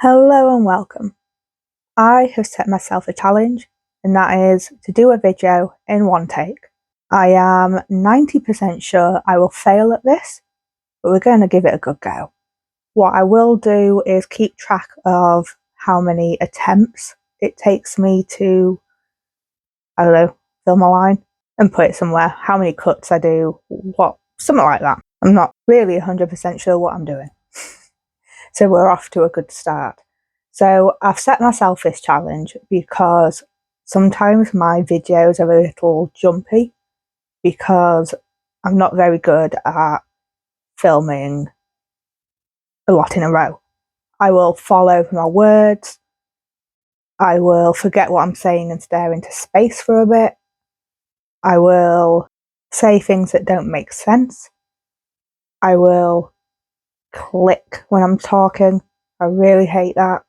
Hello and welcome. I have set myself a challenge, and that is to do a video in one take. I am 90% sure I will fail at this, but we're going to give it a good go. What I will do is keep track of how many attempts it takes me to, film a line and put it somewhere, how many cuts I do, something like that. I'm not really 100% sure what I'm doing. So we're off to a good start. So I've set myself this challenge because sometimes my videos are a little jumpy because I'm not very good at filming a lot in a row. I will fall over my words. I will forget what I'm saying and stare into space for a bit. I will say things that don't make sense. I will click when I'm talking. I really hate that.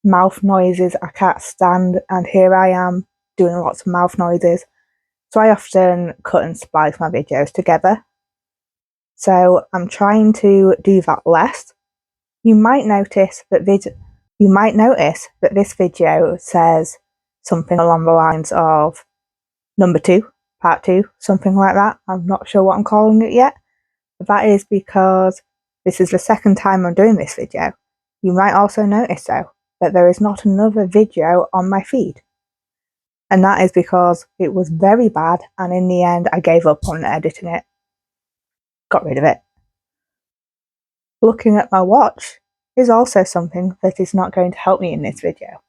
Mouth noises I can't stand, and here I am doing lots of mouth noises. So I often cut and splice my videos together. So I'm trying to do that less. You might notice that this video says something along the lines of number 2, part 2, something like that. I'm not sure what I'm calling it yet. But that is because this is the second time I'm doing this video. You might also notice though that there is not another video on my feed. And that is because it was very bad, and in the end I gave up on editing it. Got rid of it. Looking at my watch is also something that is not going to help me in this video.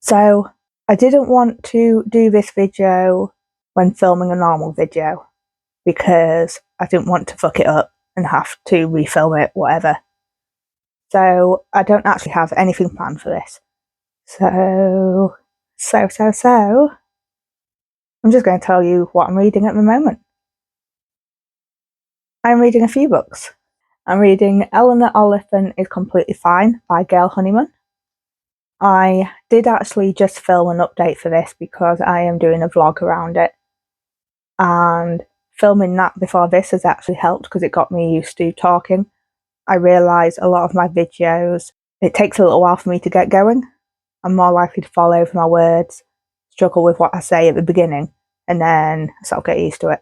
So I didn't want to do this video when filming a normal video because I didn't want to fuck it up and have to refilm it, whatever. So I don't actually have anything planned for this. So I'm just going to tell you what I'm reading at the moment. I'm reading a few books. I'm reading Eleanor Oliphant is Completely Fine by Gail Honeyman. I did actually just film an update for this because I am doing a vlog around it. And filming that before this has actually helped because it got me used to talking. I realise a lot of my videos, it takes a little while for me to get going. I'm more likely to fall over my words, struggle with what I say at the beginning, and then sort of get used to it.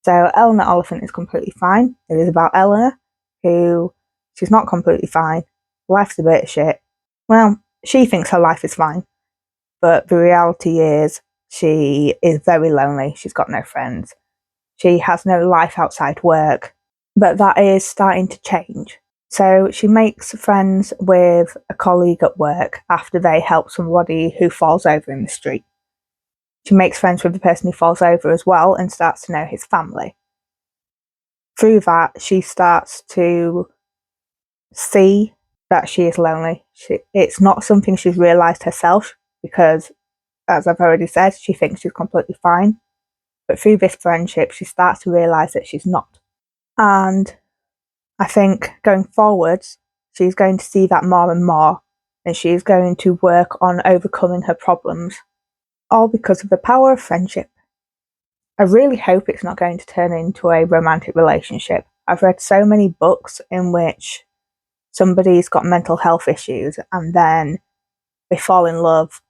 So Eleanor Oliphant is Completely Fine. It is about Eleanor, who, she's not completely fine. Life's a bit of shit. Well, she thinks her life is fine, but the reality is she is very lonely. She's got no friends. She has no life outside work, but that is starting to change. So she makes friends with a colleague at work after they help somebody who falls over in the street. She makes friends with the person who falls over as well and starts to know his family. Through that, she starts to see that she is lonely. It's not something she's realised herself because, as I've already said, she thinks she's completely fine. But through this friendship, she starts to realise that she's not. And I think going forwards, she's going to see that more and more, and she's going to work on overcoming her problems, all because of the power of friendship. I really hope it's not going to turn into a romantic relationship. I've read so many books in which somebody's got mental health issues and then they fall in love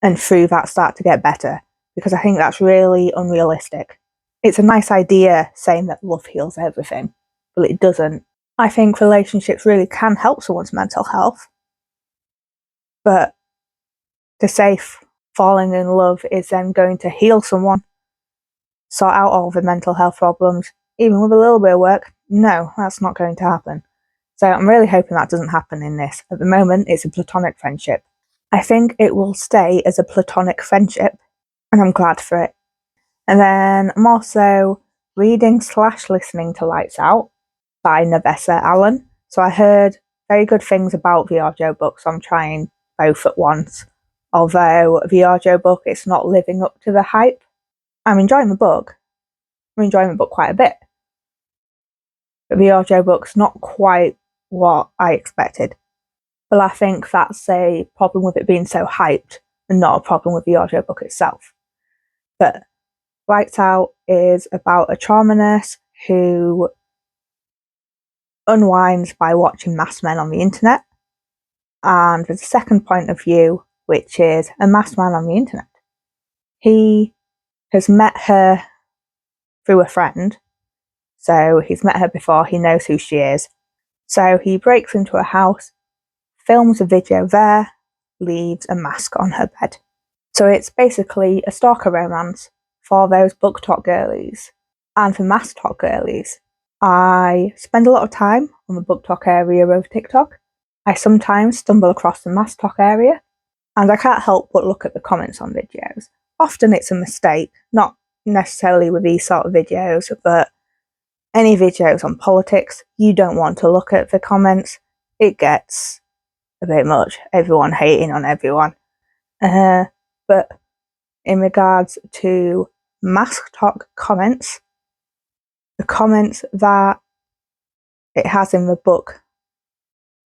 and through that start to get better, because I think that's really unrealistic. It's a nice idea saying that love heals everything, but it doesn't. I think relationships really can help someone's mental health, but to say falling in love is then going to heal someone, sort out all the mental health problems, even with a little bit of work, no, that's not going to happen. So I'm really hoping that doesn't happen in this. At the moment, it's a platonic friendship. I think it will stay as a platonic friendship, and I'm glad for it. And then I'm also reading/listening to Lights Out by Navessa Allen. So I heard very good things about the audiobook, so I'm trying both at once. Although the audiobook, it's not living up to the hype. I'm enjoying the book. I'm enjoying the book quite a bit. But the audiobook's not quite what I expected. But I think that's a problem with it being so hyped and not a problem with the audiobook itself. But Lights Out is about a trauma nurse who unwinds by watching masked men on the internet. And there's a second point of view, which is a masked man on the internet. He has met her through a friend, so he's met her before, he knows who she is. So he breaks into her house, films a video there, leaves a mask on her bed. So it's basically a stalker romance for those book talk girlies and for mask talk girlies. I spend a lot of time on the book talk area of TikTok. I sometimes stumble across the mask talk area, and I can't help but look at the comments on videos. Often it's a mistake, not necessarily with these sort of videos, but any videos on politics, you don't want to look at the comments. It gets a bit much, everyone hating on everyone. But in regards to mask talk comments, the comments that it has in the book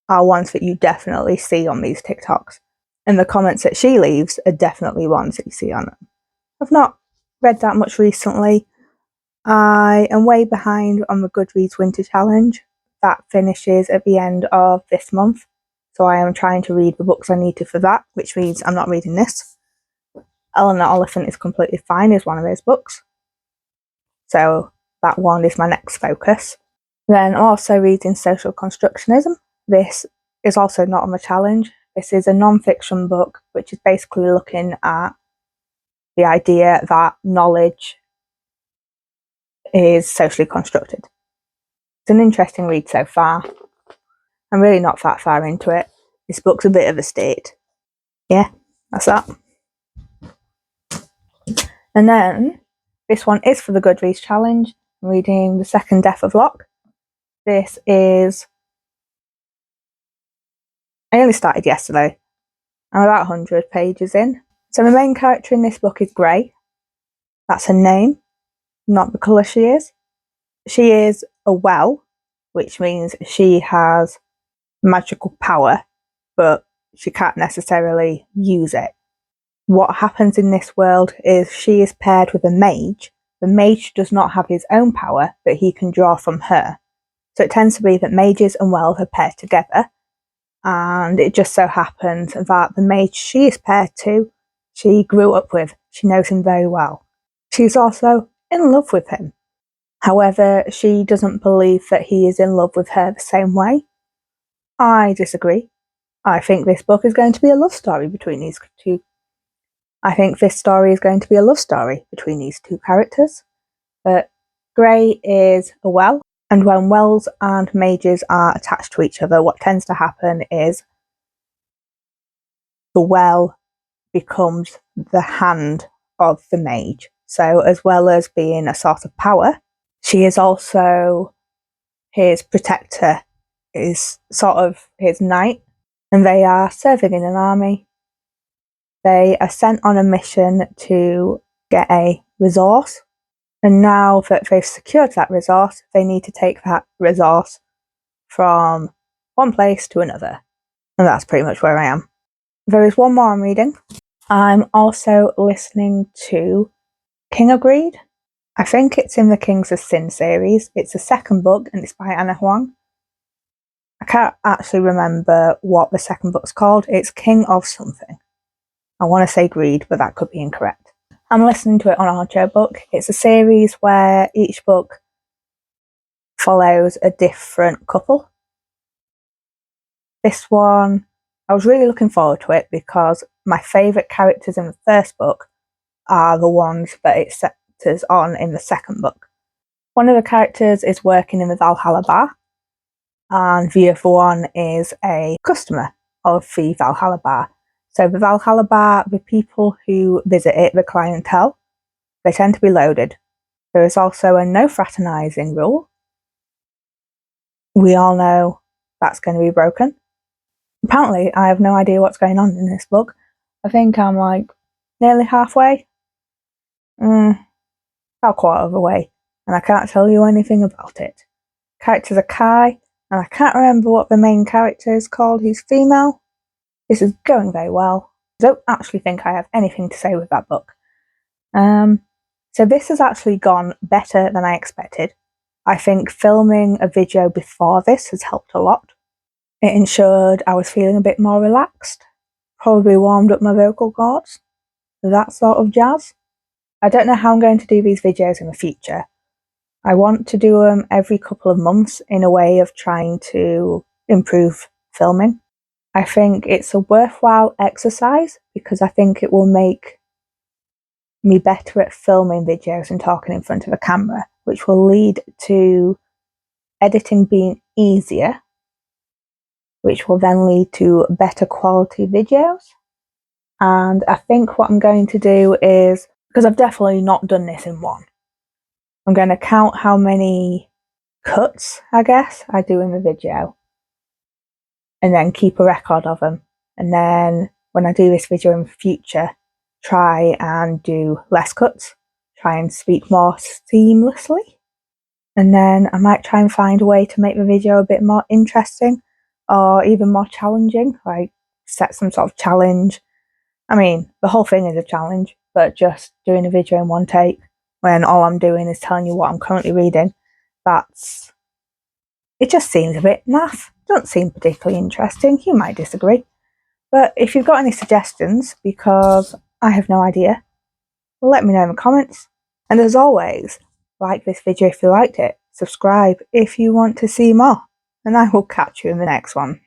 are ones that you definitely see on these TikToks. And the comments that she leaves are definitely ones that you see on them. I've not read that much recently. I am way behind on the Goodreads Winter Challenge. That finishes at the end of this month. So I am trying to read the books I need to for that, which means I'm not reading this. Eleanor Oliphant is Completely Fine is one of those books. So that one is my next focus. Then I'm also reading Social Constructionism. This is also not on the challenge. This is a non-fiction book, which is basically looking at the idea that knowledge is socially constructed. It's an interesting read so far. I'm really not that far into it. This book's a bit of a state. Yeah, that's that. And then, this one is for the Goodreads challenge. I'm reading The Second Death of Locke. This is... I only started yesterday. I'm about 100 pages in. So the main character in this book is Grey. That's her name, not the colour she is. She is a well, which means she has magical power, but she can't necessarily use it. What happens in this world is she is paired with a mage. The mage does not have his own power, but he can draw from her. So it tends to be that mages and wells are paired together, and it just so happens that the mage she is paired to, she grew up with. She knows him very well. She's also in love with him. However, she doesn't believe that he is in love with her the same way. I disagree. I think this book is going to be a love story between these two. I think this story is going to be a love story between these two characters. But Grey is a well, and when wells and mages are attached to each other, what tends to happen is the well becomes the hand of the mage. So as well as being a source of power, she is also his protector, is sort of his knight, and they are serving in an army. They are sent on a mission to get a resource, and now that they've secured that resource, they need to take that resource from one place to another. And that's pretty much where I am. There is one more I'm reading. I'm also listening to King of Greed. I think it's in the Kings of Sin series. It's the second book and it's by Anna Huang. I can't actually remember what the second book's called. It's King of something. I want to say Greed, but that could be incorrect. I'm listening to it on audiobook. It's a series where each book follows a different couple. This one, I was really looking forward to it because my favourite characters in the first book are the ones that it centres on in the second book. One of the characters is working in the Valhalla bar, and the other one is a customer of the Valhalla bar. So the Valhalla bar, the people who visit it, the clientele, they tend to be loaded. There is also a no fraternising rule. We all know that's going to be broken. Apparently, I have no idea what's going on in this book. I think I'm like nearly halfway. About a quarter of the way. And I can't tell you anything about it. Characters are Kai, and I can't remember what the main character is called, who's female. This is going very well. I don't actually think I have anything to say with that book. So this has actually gone better than I expected. I think filming a video before this has helped a lot. It ensured I was feeling a bit more relaxed, probably warmed up my vocal cords, that sort of jazz. I don't know how I'm going to do these videos in the future. I want to do them every couple of months in a way of trying to improve filming. I think it's a worthwhile exercise because I think it will make me better at filming videos and talking in front of a camera, which will lead to editing being easier, which will then lead to better quality videos. And I think what I'm going to do is, because I've definitely not done this in one, I'm going to count how many cuts, I guess, I do in the video, and then keep a record of them. And then when I do this video in the future, try and do less cuts, try and speak more seamlessly. And then I might try and find a way to make the video a bit more interesting or even more challenging, like set some sort of challenge. I mean, the whole thing is a challenge, but just doing a video in one take when all I'm doing is telling you what I'm currently reading, it just seems a bit naff. Doesn't seem particularly interesting. You might disagree. But if you've got any suggestions, because I have no idea, let me know in the comments. And as always, like this video if you liked it, subscribe if you want to see more, and I will catch you in the next one.